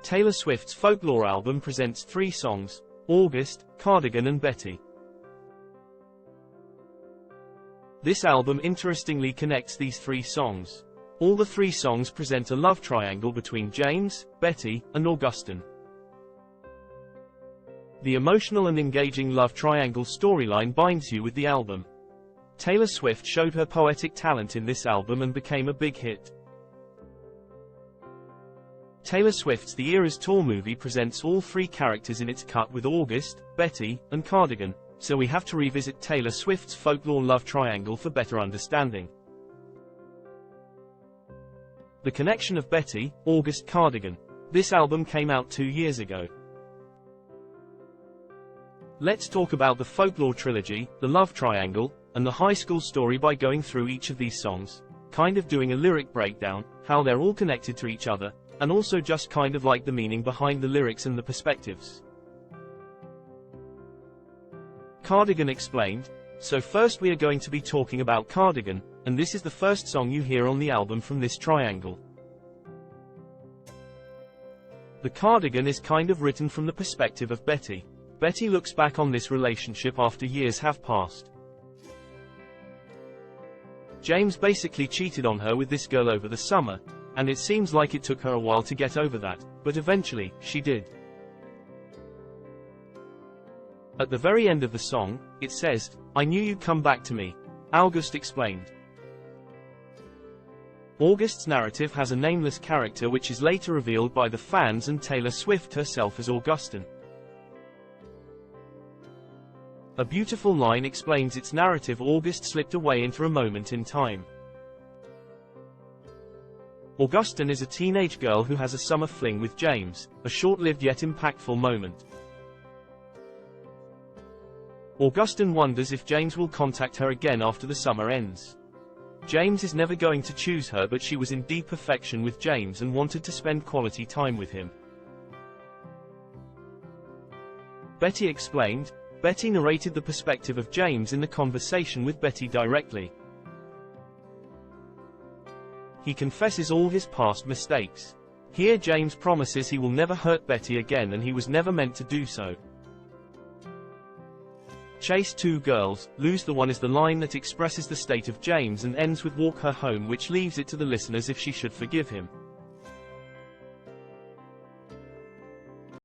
Taylor Swift's Folklore album presents 3 songs: August, Cardigan and Betty. This album interestingly connects these 3 songs. All the 3 songs present a love triangle between James, Betty, and Augustin. The emotional and engaging love triangle storyline binds you with the album. Taylor Swift showed her poetic talent in this album and became a big hit. Taylor Swift's The Eras Tour movie presents all 3 characters in its cut with August, Betty, and Cardigan, so we have to revisit Taylor Swift's folklore love triangle for better understanding. The connection of Betty, August, Cardigan. This album came out 2 years ago. Let's talk about the folklore trilogy, the love triangle, and the high school story by going through each of these songs, kind of doing a lyric breakdown, how they're all connected to each other, and also just kind of like the meaning behind the lyrics and the perspectives. Cardigan explained. So first we are going to be talking about Cardigan, and this is the first song you hear on the album from this triangle. The Cardigan is kind of written from the perspective of Betty. Betty looks back on this relationship after years have passed. James basically cheated on her with this girl over the summer, and it seems like it took her a while to get over that, but eventually, she did. At the very end of the song, it says, "I knew you'd come back to me," August explained. August's narrative has a nameless character which is later revealed by the fans and Taylor Swift herself as Augustin. A beautiful line explains its narrative: August slipped away into a moment in time. Augustin is a teenage girl who has a summer fling with James, a short-lived yet impactful moment. Augustin wonders if James will contact her again after the summer ends. James is never going to choose her, but she was in deep affection with James and wanted to spend quality time with him. Betty explained. Betty narrated the perspective of James in the conversation with Betty directly. He confesses all his past mistakes. Here James promises he will never hurt Betty again, and he was never meant to do so. Chase 2 girls, lose the one is the line that expresses the state of James and ends with walk her home, which leaves it to the listeners if she should forgive him.